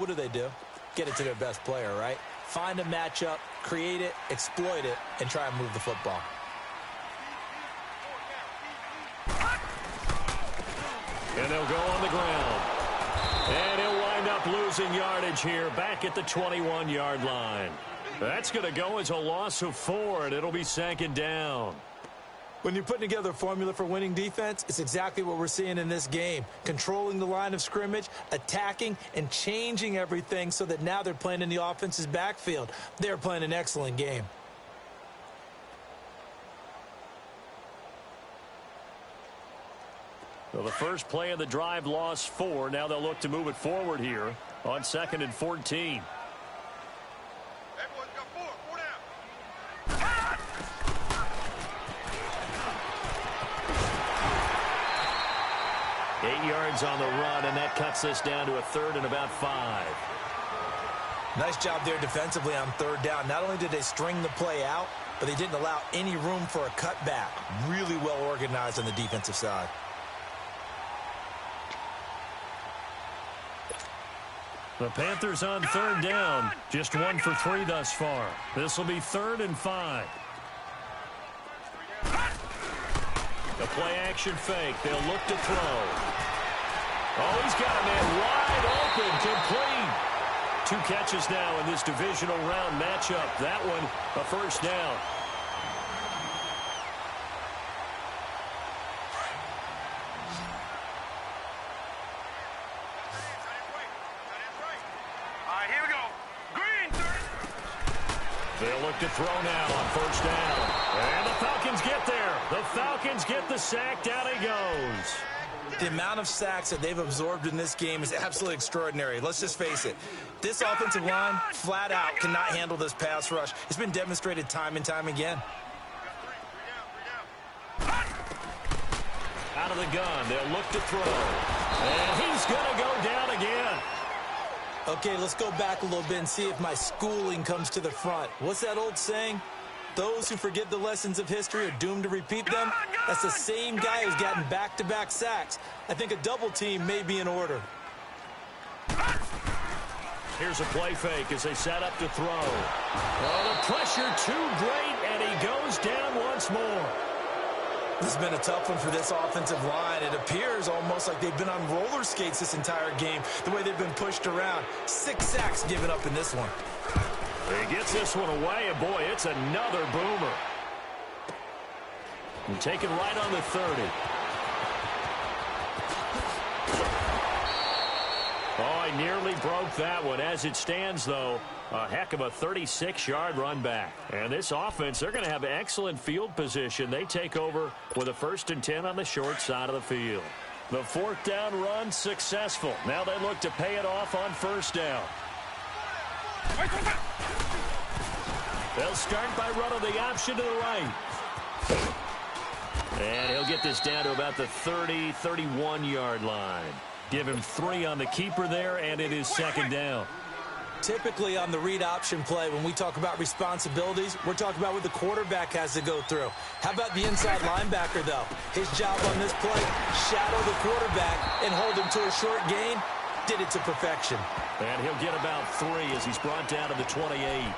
what do? Get it to their best player, right? Find a matchup, create it, exploit it, and try and move the football. And they'll go on the ground. And he'll wind up losing yardage here back at the 21-yard line. That's going to go as a loss of 4, and it'll be 2nd down. When you're putting together a formula for winning defense, it's exactly what we're seeing in this game. Controlling the line of scrimmage, attacking, and changing everything so that now they're playing in the offense's backfield. They're playing an excellent game. Well, the first play of the drive lost 4. Now they'll look to move it forward here on 2nd and 14. Everyone's got 4 down. 8 yards on the run, and that cuts this down to a 3rd and about 5. Nice job there defensively on 3rd down. Not only did they string the play out, but they didn't allow any room for a cutback. Really well organized on the defensive side. The Panthers on 3rd down. Just 1 for 3 thus far. This will be 3rd and 5. The play-action fake. They'll look to throw. Oh, he's got a man wide open, complete. 2 catches now in this divisional round matchup. That one, a 1st down. They'll look to throw now on 1st down. And the Falcons get there. The Falcons get the sack. Down he goes. The amount of sacks that they've absorbed in this game is absolutely extraordinary. Let's just face it. This offensive line, flat out, cannot handle this pass rush. It's been demonstrated time and time again. Out of the gun. They'll look to throw. And he's going to go down again. Okay, let's go back a little bit and see if my schooling comes to the front. What's that old saying? Those who forget the lessons of history are doomed to repeat them. That's the same guy who's gotten back-to-back sacks. I think a double team may be in order. Here's a play fake as they set up to throw. Oh, the pressure too great, and he goes down once more. This has been a tough one for this offensive line. It appears almost like they've been on roller skates this entire game, the way they've been pushed around. 6 sacks given up in this one. He gets this one away, and boy, it's another boomer. And taken right on the 30. Oh, I nearly broke that one. As it stands, though, a heck of a 36-yard run back. And this offense, they're going to have excellent field position. They take over with a 1st and 10 on the short side of the field. The 4th down run successful. Now they look to pay it off on 1st down. They'll start by running the option to the right. And he'll get this down to about the 30, 31-yard line. Give him 3 on the keeper there, and it is 2nd down. Typically on the read option play, when we talk about responsibilities, we're talking about what the quarterback has to go through. How about the inside linebacker, though? His job on this play, shadow the quarterback and hold him to a short gain. Did it to perfection. And he'll get about 3 as he's brought down to the 28.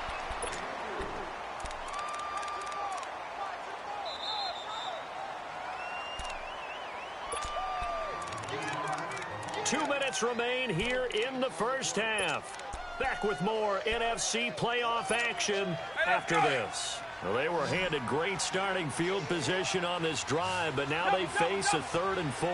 Two minutes remain here in the first half. Back with more NFC playoff action after this. Well, they were handed great starting field position on this drive, but now they face a 3rd and 4.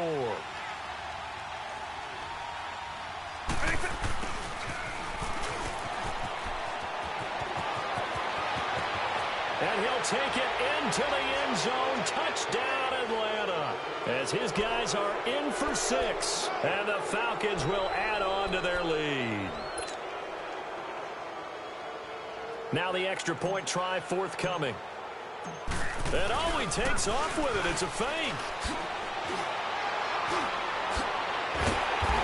And he'll take it into the end zone. Touchdown, Atlanta. As his guys are in for 6. And the Falcons will add on to their lead. Now the extra point try forthcoming. And oh, he takes off with it. It's a fake.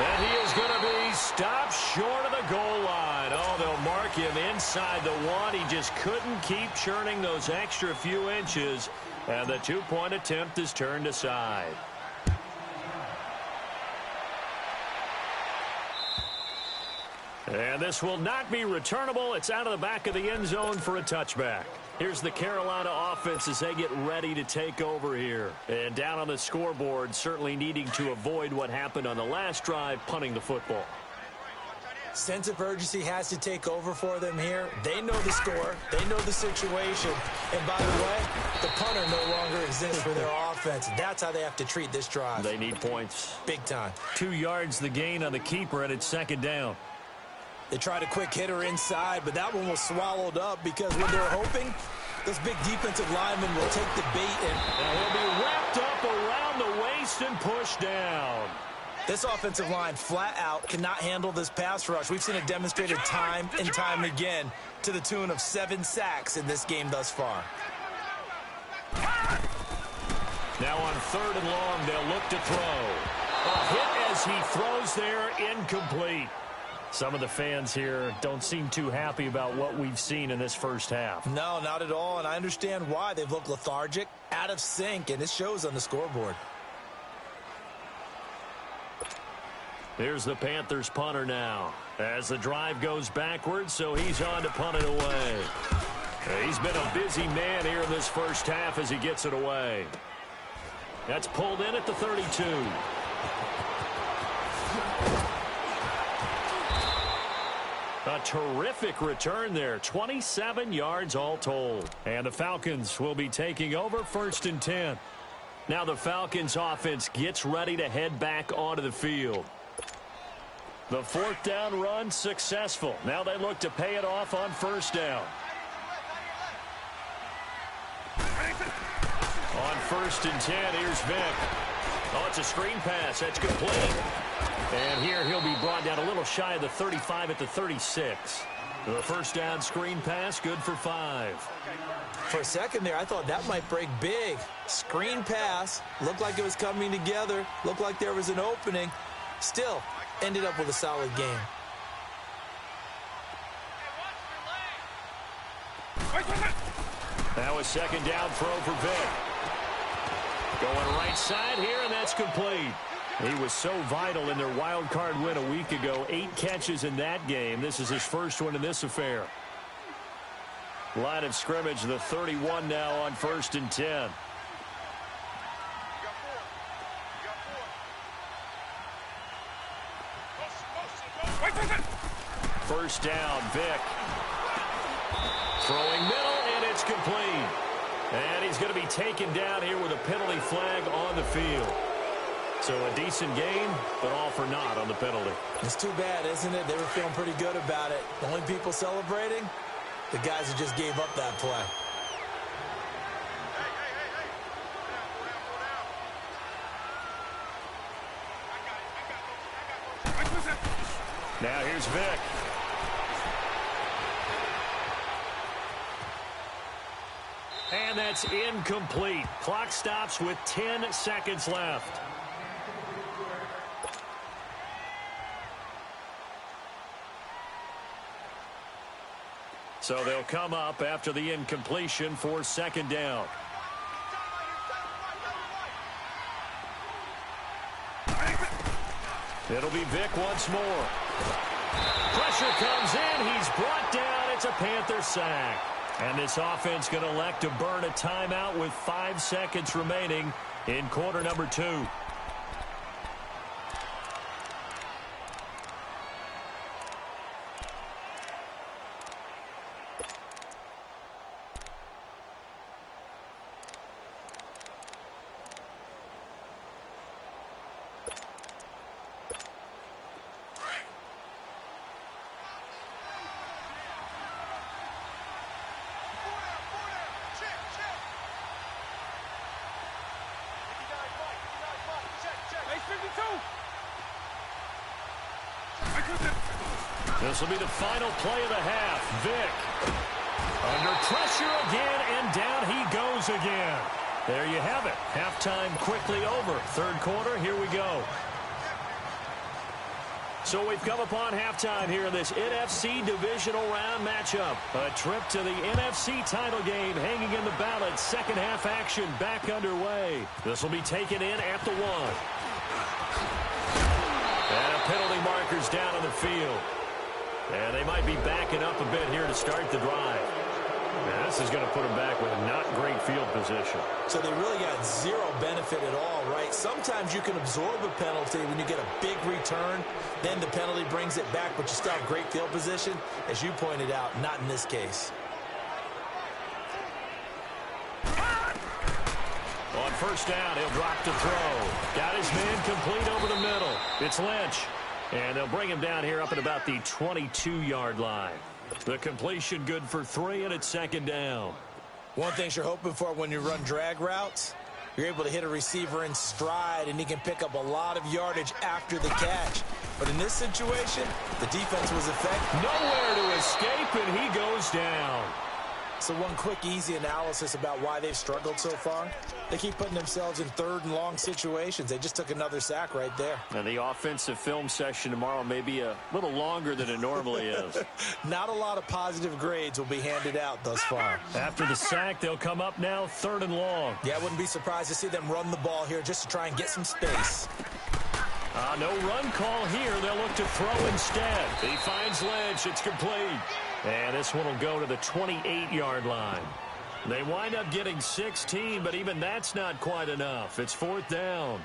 And he is going to be stopped short of the goal line. Oh, they'll mark him inside the 1. He just couldn't keep churning those extra few inches. And the 2-point attempt is turned aside. And this will not be returnable. It's out of the back of the end zone for a touchback. Here's the Carolina offense as they get ready to take over here. And down on the scoreboard, certainly needing to avoid what happened on the last drive, punting the football. Sense of urgency has to take over for them here. They know the score. They know the situation. And by the way, the punter no longer exists for their offense. That's how they have to treat this drive. They need points. Big time. 2 yards the gain on the keeper, and it's second down. They tried a quick hitter inside, but that one was swallowed up because what they're hoping, this big defensive lineman will take the bait and he'll be wrapped up around the waist and pushed down. This offensive line flat out cannot handle this pass rush. We've seen it demonstrated time and time again to the tune of 7 sacks in this game thus far. Now on 3rd and long, they'll look to throw. A hit as he throws there, incomplete. Some of the fans here don't seem too happy about what we've seen in this first half. No, not at all, and I understand why. They've looked lethargic, out of sync, and it shows on the scoreboard. Here's the Panthers punter now as the drive goes backwards, so he's on to punt it away. He's been a busy man here in this first half as he gets it away. That's pulled in at the 32. A terrific return there. 27 yards all told. And the Falcons will be taking over 1st and 10. Now the Falcons offense gets ready to head back onto the field. The 4th down run successful. Now they look to pay it off on 1st down. On 1st and 10, here's Vick. Oh, it's a screen pass. That's complete. And here he'll be brought down a little shy of the 35 at the 36. The 1st down screen pass, good for 5. For a second there, I thought that might break big. Screen pass, looked like it was coming together, looked like there was an opening. Still, ended up with a solid game. That was 2nd down throw for Vick. Going right side here, and that's complete. He was so vital in their wild card win a week ago. 8 catches in that game. This is his first one in this affair. Line of scrimmage, the 31 now on 1st and 10. First down, Vick. Throwing middle, and it's complete. And he's going to be taken down here with a penalty flag on the field. So a decent game, but all for naught on the penalty. It's too bad, isn't it? They were feeling pretty good about it. The only people celebrating, the guys who just gave up that play. Now here's Vick. And that's incomplete. Clock stops with 10 seconds left. So they'll come up after the incompletion for 2nd down. It'll be Vick once more. Pressure comes in. He's brought down. It's a Panther sack. And this offense going to elect to burn a timeout with 5 seconds remaining in quarter number 2. This will be the final play of the half. Vick under pressure again, and down he goes again. There you have it. Halftime quickly over. 3rd quarter, here we go. So we've come upon halftime here in this NFC divisional round matchup. A trip to the NFC title game hanging in the balance. 2nd half action back underway. This will be taken in at the 1. And a penalty marker's down on the field. And they might be backing up a bit here to start the drive. Now, this is going to put them back with not great field position. So they really got zero benefit at all, right? Sometimes you can absorb a penalty when you get a big return. Then the penalty brings it back, but you still have great field position. As you pointed out, not in this case. On first down, he'll drop to throw. Got his man complete over the middle. It's Lynch. And they'll bring him down here up at about the 22-yard line. The completion good for 3, and it's second down. One thing you're hoping for when you run drag routes, you're able to hit a receiver in stride, and he can pick up a lot of yardage after the catch. But in this situation, the defense was effective. Nowhere to escape, and he goes down. So one quick, easy analysis about why they've struggled so far. They keep putting themselves in third and long situations. They just took another sack right there. And the offensive film session tomorrow may be a little longer than it normally is. Not a lot of positive grades will be handed out thus far. After the sack, they'll come up now third and long. Yeah, I wouldn't be surprised to see them run the ball here just to try and get some space. No run call here. They'll look to throw instead. He finds Lynch. It's complete. And this one will go to the 28-yard line. They wind up getting 16, but even that's not quite enough. It's fourth down.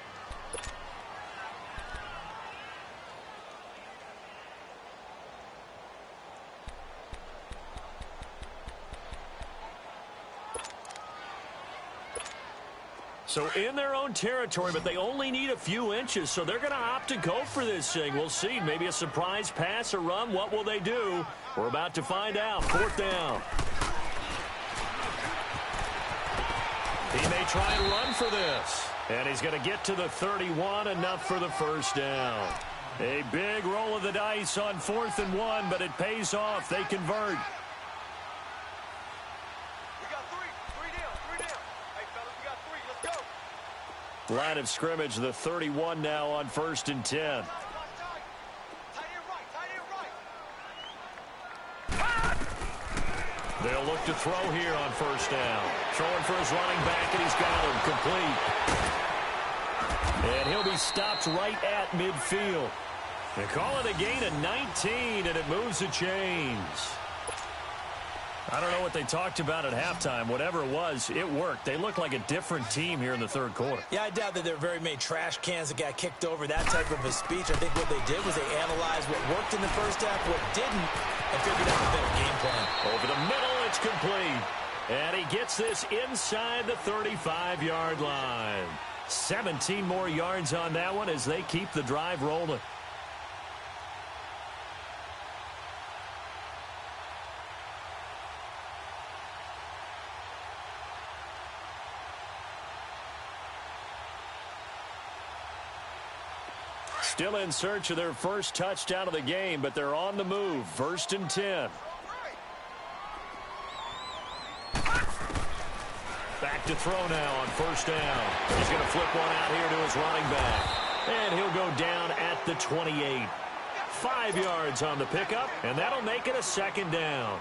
So in their own territory, but they only need a few inches, so they're going to opt to go for this thing. We'll see. Maybe a surprise pass or run. What will they do? We're about to find out. Fourth down. He may try and run for this. And he's going to get to the 31, enough for the first down. A big roll of the dice on 4th and 1, but it pays off. They convert. Line of scrimmage, the 31 now on 1st and 10. They'll look to throw here on first down. Throwing for his running back, and he's got him complete. And he'll be stopped right at midfield. They call it a gain of 19, and it moves the chains. I don't know what they talked about at halftime. Whatever it was, it worked. They look like a different team here in the third quarter. Yeah, I doubt that there are very many trash cans that got kicked over, that type of a speech. I think what they did was they analyzed what worked in the first half, what didn't, and figured out a better game plan. Over the middle, it's complete. And he gets this inside the 35-yard line. 17 more yards on that one as they keep the drive rolling. Still in search of their first touchdown of the game, but they're on the move. 1st and 10. Back to throw now on first down. He's going to flip one out here to his running back. And he'll go down at the 28. 5 yards on the pickup, and that'll make it a second down.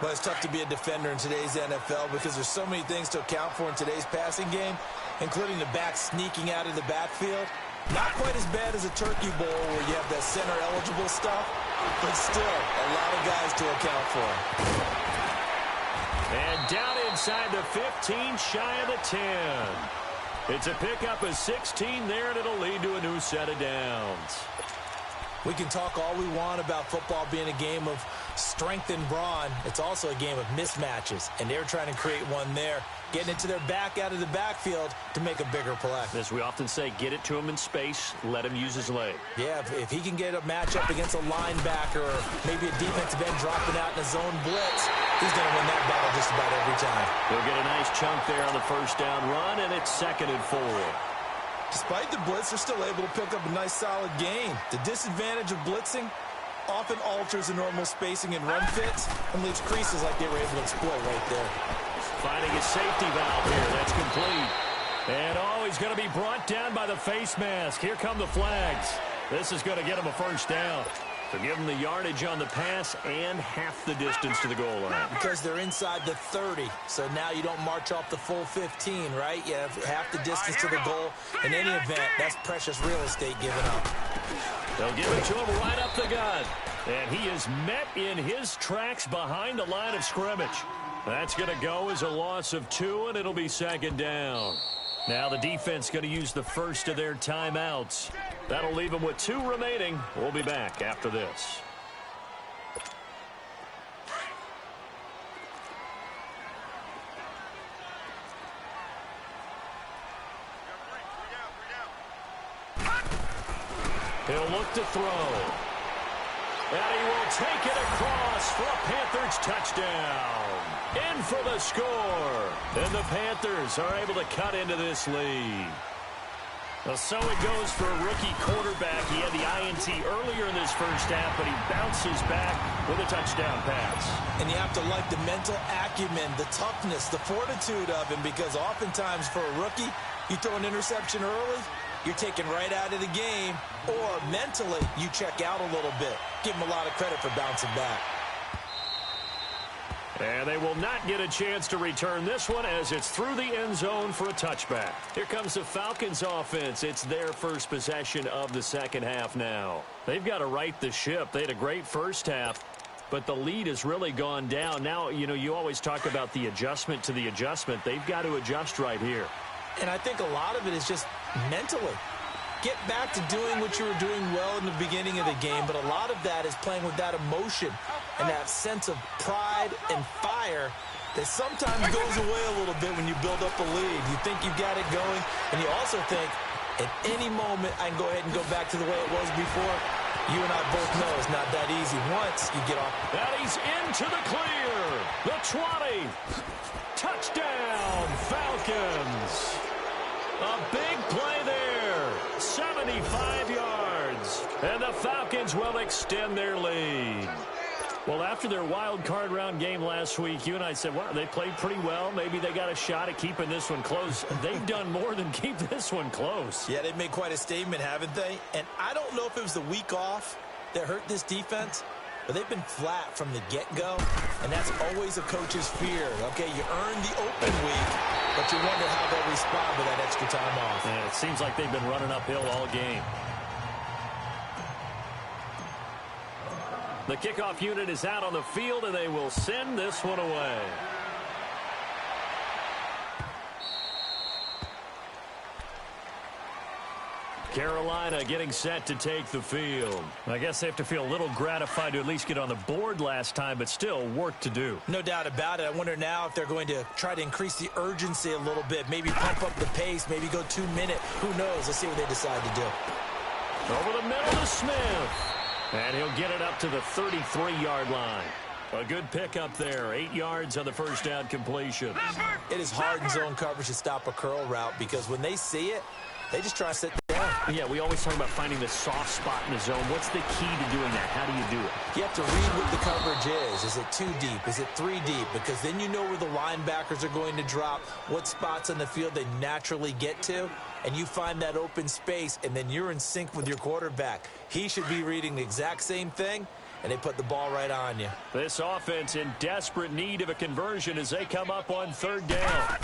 Well, it's tough to be a defender in today's NFL because there's so many things to account for in today's passing game, including the back sneaking out of the backfield. Not quite as bad as a turkey bowl where you have that center-eligible stuff, but still a lot of guys to account for. And down inside the 15, shy of the 10. It's a pickup of 16 there, and it'll lead to a new set of downs. We can talk all we want about football being a game of strength and brawn. It's also a game of mismatches, and they're trying to create one there, getting it to their back out of the backfield to make a bigger play. As we often say, get it to him in space, let him use his leg. Yeah, if he can get a matchup against a linebacker or maybe a defensive end dropping out in a zone blitz, he's going to win that battle just about every time. He'll get a nice chunk there on the first down run, and it's 2nd and 4. Despite the blitz, they're still able to pick up a nice, solid gain. The disadvantage of blitzing often alters the normal spacing and run fits and leaves creases like they were able to exploit right there. Finding his safety valve here. That's complete. And, he's going to be brought down by the face mask. Here come the flags. This is going to get him a first down. To give him the yardage on the pass and half the distance to the goal line. Because they're inside the 30, so now you don't march off the full 15, right? You have half the distance to the goal. In any event, that's precious real estate given up. They'll give it to him right up the gut. And he is met in his tracks behind the line of scrimmage. That's going to go as a loss of 2, and it'll be second down. Now the defense going to use the first of their timeouts. That'll leave them with 2 remaining. We'll be back after this. He'll look to throw. And he will take it across for a Panthers touchdown. In for the score. And the Panthers are able to cut into this lead. Well, so it goes for a rookie quarterback. He had the INT earlier in this first half, but he bounces back with a touchdown pass. And you have to like the mental acumen, the toughness, the fortitude of him, because oftentimes for a rookie, you throw an interception early, you're taken right out of the game, or mentally you check out a little bit. Give him a lot of credit for bouncing back. And they will not get a chance to return this one as it's through the end zone for a touchback. Here comes the Falcons offense. It's their first possession of the second half now. They've got to right the ship. They had a great first half, but the lead has really gone down. Now, you know, you always talk about the adjustment to the adjustment. They've got to adjust right here. And I think a lot of it is just mentally. Get back to doing what you were doing well in the beginning of the game, but a lot of that is playing with that emotion and that sense of pride and fire that sometimes goes away a little bit when you build up a lead. You think you've got it going, and you also think at any moment I can go ahead and go back to the way it was before. You and I both know it's not that easy once you get off. And he's into the clear. The 20. Touchdown, Falcons. A big play there. 75 yards. And the Falcons will extend their lead. Well, after their wild card round game last week, you and I said, well, they played pretty well. Maybe they got a shot at keeping this one close. They've done more than keep this one close. Yeah, they've made quite a statement, haven't they? And I don't know if it was the week off that hurt this defense, but they've been flat from the get-go, and that's always a coach's fear. Okay, you earn the open week, but you wonder how they'll respond with that extra time off. And it seems like they've been running uphill all game. The kickoff unit is out on the field, and they will send this one away. Carolina getting set to take the field. I guess they have to feel a little gratified to at least get on the board last time, but still work to do. No doubt about it. I wonder now if they're going to try to increase the urgency a little bit, maybe pump up the pace, maybe go 2-minute. Who knows? Let's see what they decide to do. Over the middle to Smith. And he'll get it up to the 33-yard line. A good pickup there. 8 yards on the first down completion. It is hard in zone coverage to stop a curl route because when they see it, they just try to sit down. Yeah, we always talk about finding the soft spot in the zone. What's the key to doing that? How do you do it? You have to read what the coverage is. Is it 2 deep? Is it 3 deep? Because then you know where the linebackers are going to drop, what spots on the field they naturally get to, and you find that open space, and then you're in sync with your quarterback. He should be reading the exact same thing, and they put the ball right on you. This offense in desperate need of a conversion as they come up on third down.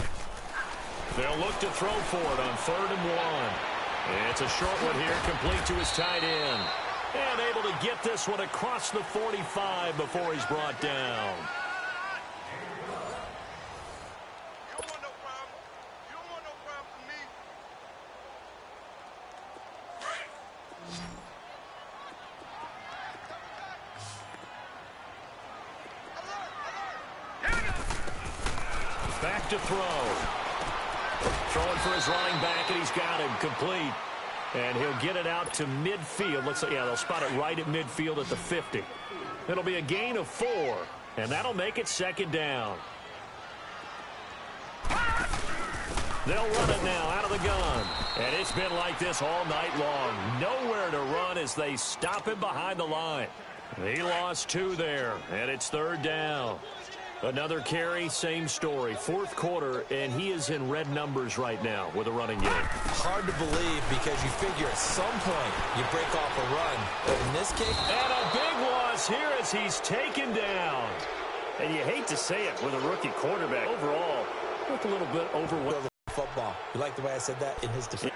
They'll look to throw for it on 3rd and 1. It's a short one here, complete to his tight end. And able to get this one across the 45 before he's brought down. Back to throw. Throwing for his running back, and he's got him complete. And he'll get it out to midfield. Looks like, yeah, they'll spot it right at midfield at the 50. It'll be a gain of 4, and that'll make it second down. They'll run it now out of the gun. And it's been like this all night long. Nowhere to run as they stop him behind the line. He lost 2 there, and it's 3rd down. Another carry, same story. 4th quarter, and he is in red numbers right now with a running game. Hard to believe because you figure at some point you break off a run. But in this case... And a big loss here as he's taken down. And you hate to say it with a rookie quarterback. Overall, look a little bit overwhelmed. Football. You like the way I said that in his defense?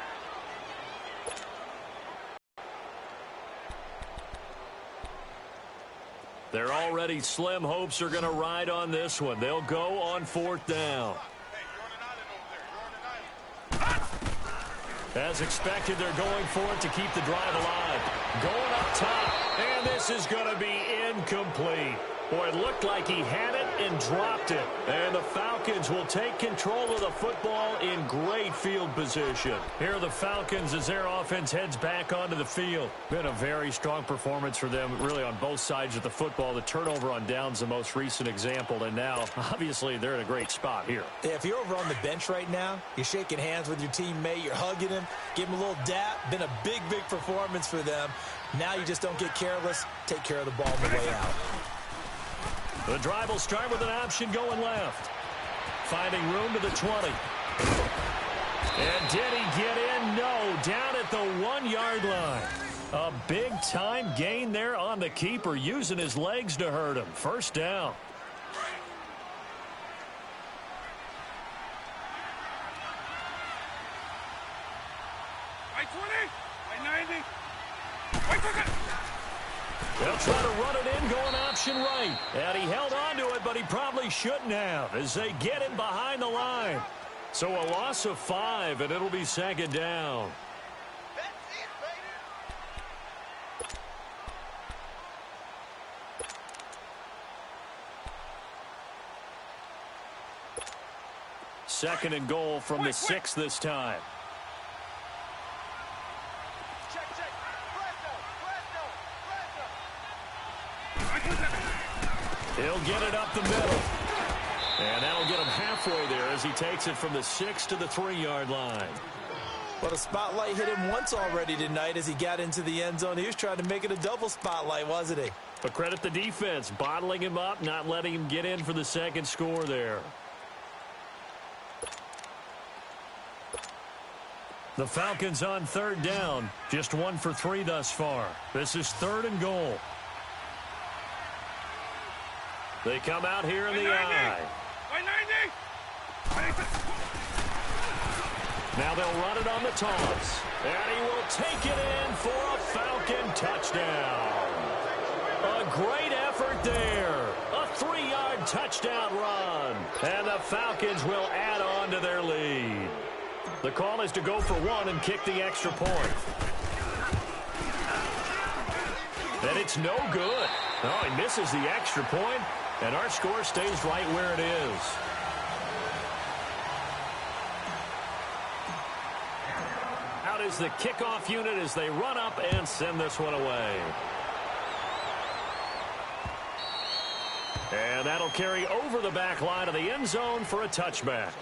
Their already slim hopes are going to ride on this one. They'll go on 4th down. As expected, they're going for it to keep the drive alive. Going up top, and this is going to be incomplete. Boy, it looked like he had it and dropped it. And the Falcons will take control of the football in great field position. Here are the Falcons as their offense heads back onto the field. Been a very strong performance for them, really, on both sides of the football. The turnover on downs, the most recent example. And now, obviously, they're in a great spot here. Yeah, if you're over on the bench right now, you're shaking hands with your teammate, you're hugging him, give him a little dap. Been a big, big performance for them. Now you just don't get careless. Take care of the ball on the way out. The drive will start with an option going left. Finding room to the 20. And did he get in? No. Down at the 1-yard line. A big-time gain there on the keeper, using his legs to hurt him. First down. They'll try to run it in, going option right. And he held on to it, but he probably shouldn't have as they get him behind the line. So a loss of 5, and it'll be 2nd down. Second and goal from the 6 this time. He'll get it up the middle. And that'll get him halfway there as he takes it from the 6 to the 3-yard line. Well, the spotlight hit him once already tonight as he got into the end zone. He was trying to make it a double spotlight, wasn't he? But credit the defense, bottling him up, not letting him get in for the second score there. The Falcons on 3rd down, just 1 for 3 thus far. This is 3rd and goal. They come out here in the I. Now they'll run it on the toss. And he will take it in for a Falcon touchdown. A great effort there. A 3-yard touchdown run. And the Falcons will add on to their lead. The call is to go for 1 and kick the extra point. And it's no good. Oh, he misses the extra point. And our score stays right where it is. Out is the kickoff unit as they run up and send this one away. And that'll carry over the back line of the end zone for a touchback.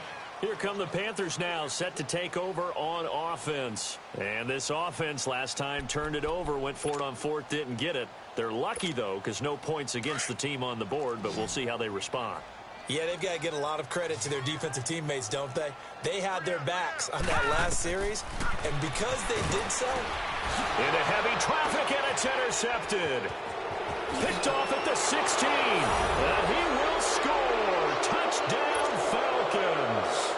Here come the Panthers now, set to take over on offense. And this offense last time turned it over, went for it on 4th, didn't get it. They're lucky, though, because no points against the team on the board, but we'll see how they respond. Yeah, they've got to get a lot of credit to their defensive teammates, don't they? They had their backs on that last series, and because they did so... Into heavy traffic, and it's intercepted. Picked off at the 16, and he will score. Touchdown, Falcons.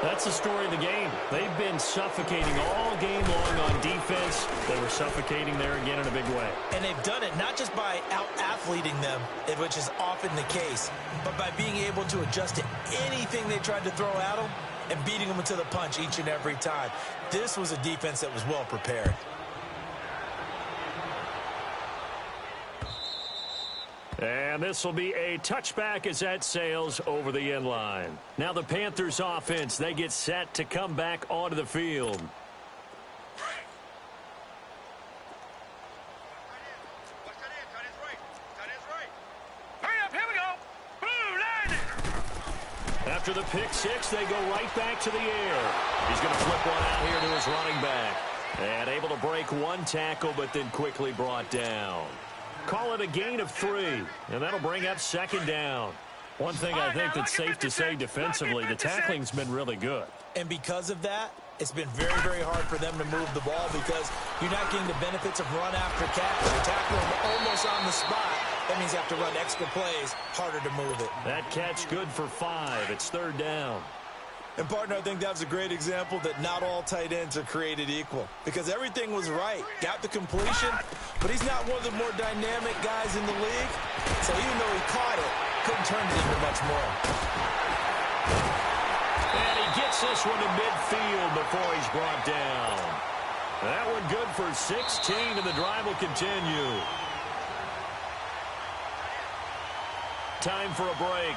That's the story of the game. They've been suffocating all game long on defense. They were suffocating there again in a big way. And they've done it not just by out-athleting them, which is often the case, but by being able to adjust to anything they tried to throw at them and beating them to the punch each and every time. This was a defense that was well prepared. And this will be a touchback as that sails over the end line. Now the Panthers offense, they get set to come back onto the field. After the pick 6, they go right back to the air. He's going to flip one out here to his running back. And able to break 1 tackle, but then quickly brought down. Call it a gain of 3, and that'll bring up 2nd down. One thing I think that's safe to say defensively, the tackling's been really good. And because of that, it's been very, very hard for them to move the ball because you're not getting the benefits of run after catch. You're tackling almost on the spot. That means you have to run extra plays, harder to move it. That catch good for 5. It's 3rd down. And, partner, I think that was a great example that not all tight ends are created equal because everything was right. Got the completion, but he's not one of the more dynamic guys in the league. So even though he caught it, couldn't turn it into much more. And he gets this one to midfield before he's brought down. That one good for 16, and the drive will continue. Time for a break.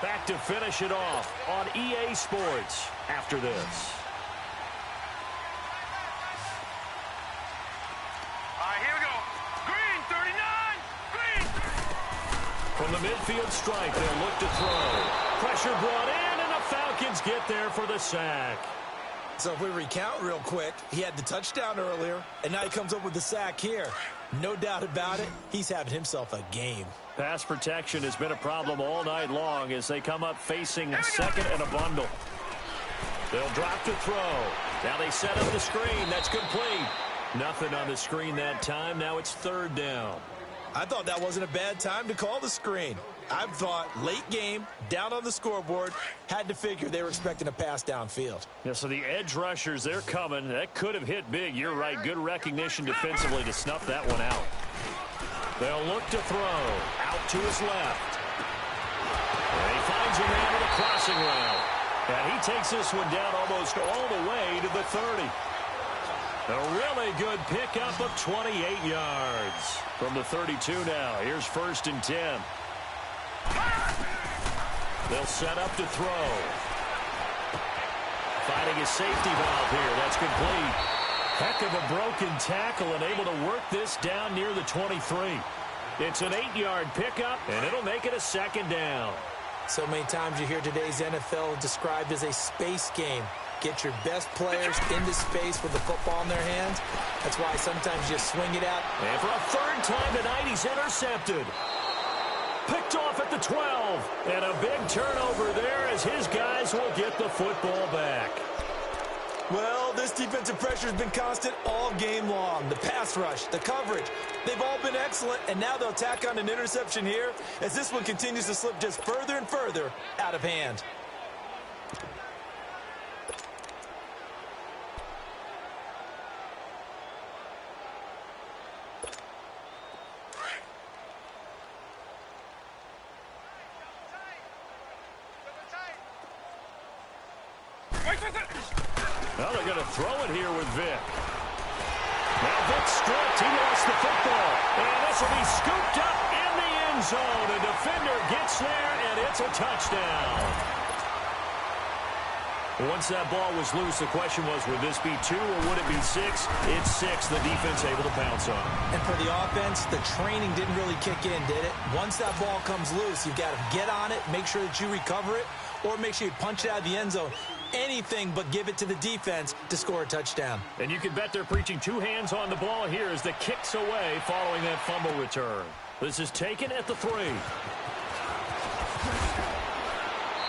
Back to finish it off on EA Sports after this. All right, here we go. Green, 39. Green. From the midfield stripe, they'll look to throw. Pressure brought in, and the Falcons get there for the sack. So if we recount real quick, he had the touchdown earlier, and now he comes up with the sack here. No doubt about it, he's having himself a game. Pass protection has been a problem all night long as they come up facing second and a bundle. They'll drop to throw. Now they set up the screen. That's complete. Nothing on the screen that time. Now it's third down. I thought that wasn't a bad time to call the screen. I thought late game, down on the scoreboard, had to figure they were expecting a pass downfield. Yeah, so the edge rushers, they're coming. That could have hit big. You're right. Good recognition defensively to snuff that one out. They'll look to throw. Out to his left. And he finds a man with a crossing route. And he takes this one down almost all the way to the 30. A really good pickup of 28 yards. From the 32 now. Here's first and 10. They'll set up to throw. Finding a safety valve here. That's complete. Heck of a broken tackle and able to work this down near the 23. It's an 8-yard pickup, and it'll make it a second down. So many times you hear today's NFL described as a space game. Get your best players into space with the football in their hands. That's why sometimes you swing it out. And for a third time tonight, he's intercepted. Picked off at the 12. And a big turnover there as his guys will get the football back. Well, this defensive pressure has been constant all game long. The pass rush, the coverage, they've all been excellent, and now they'll tack on an interception here as this one continues to slip just further and further out of hand. Well, they're going to throw it here with Vick. Now Vick stripped. He lost the football. And this will be scooped up in the end zone. A defender gets there, and it's a touchdown. Once that ball was loose, the question was, would this be 2 or would it be 6? It's 6. The defense able to pounce on it. And for the offense, the training didn't really kick in, did it? Once that ball comes loose, you've got to get on it, make sure that you recover it, or make sure you punch it out of the end zone. Anything but give it to the defense to score a touchdown. And you can bet they're preaching 2 hands on the ball here as the kick's away following that fumble return. This is taken at the 3.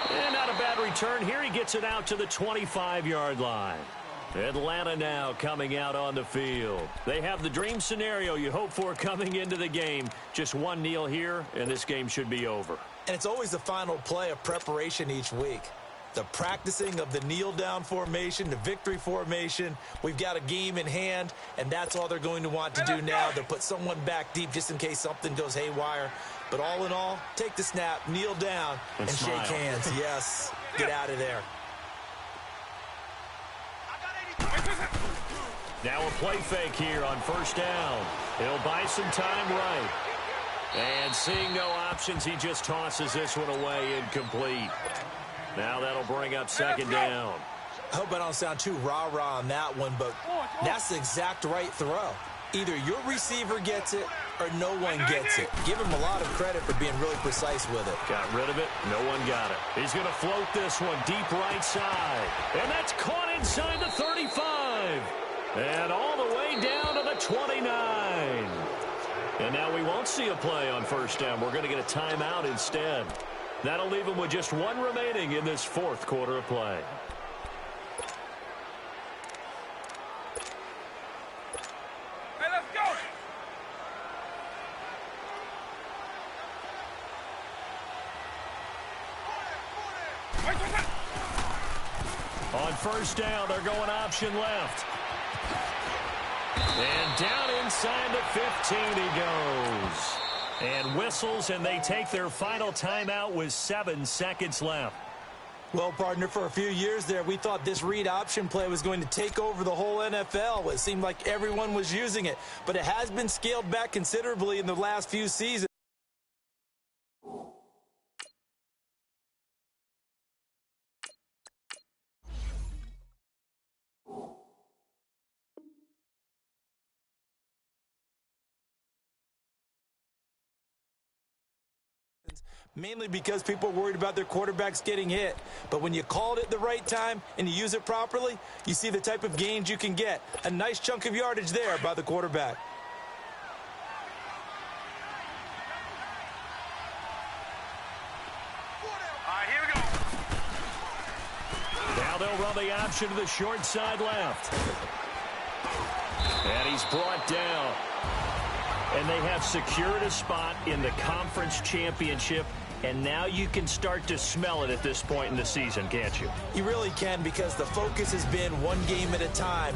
And not a bad return here. He gets it out to the 25-yard line. Atlanta now coming out on the field. They have the dream scenario you hope for coming into the game. Just one kneel here, and this game should be over. And it's always the final play of preparation each week. The practicing of the kneel-down formation, the victory formation. We've got a game in hand, and that's all they're going to want to do now. They'll put someone back deep just in case something goes haywire. But all in all, take the snap, kneel down, and shake hands. Yes, get out of there. Now a play fake here on first down. He'll buy some time right. And seeing no options, he just tosses this one away incomplete. Now that'll bring up second down. I hope I don't sound too rah-rah on that one, but that's the exact right throw. Either your receiver gets it or no one gets it. Give him a lot of credit for being really precise with it. Got rid of it. No one got it. He's going to float this one deep right side. And that's caught inside the 35. And all the way down to the 29. And now we won't see a play on first down. We're going to get a timeout instead. That'll leave him with just one remaining in this fourth quarter of play. Hey, let's go! On first down, they're going option left. And down inside the 15 he goes. And whistles, and they take their final timeout with 7 seconds left. Well, partner, for a few years there, we thought this read option play was going to take over the whole NFL. It seemed like everyone was using it, but it has been scaled back considerably in the last few seasons. Mainly because people are worried about their quarterbacks getting hit. But when you call it at the right time and you use it properly, you see the type of gains you can get. A nice chunk of yardage there by the quarterback. All right, here we go. Now they'll run the option to the short side left. And he's brought down. And they have secured a spot in the conference championship. And now you can start to smell it at this point in the season, can't you? You really can, because the focus has been one game at a time.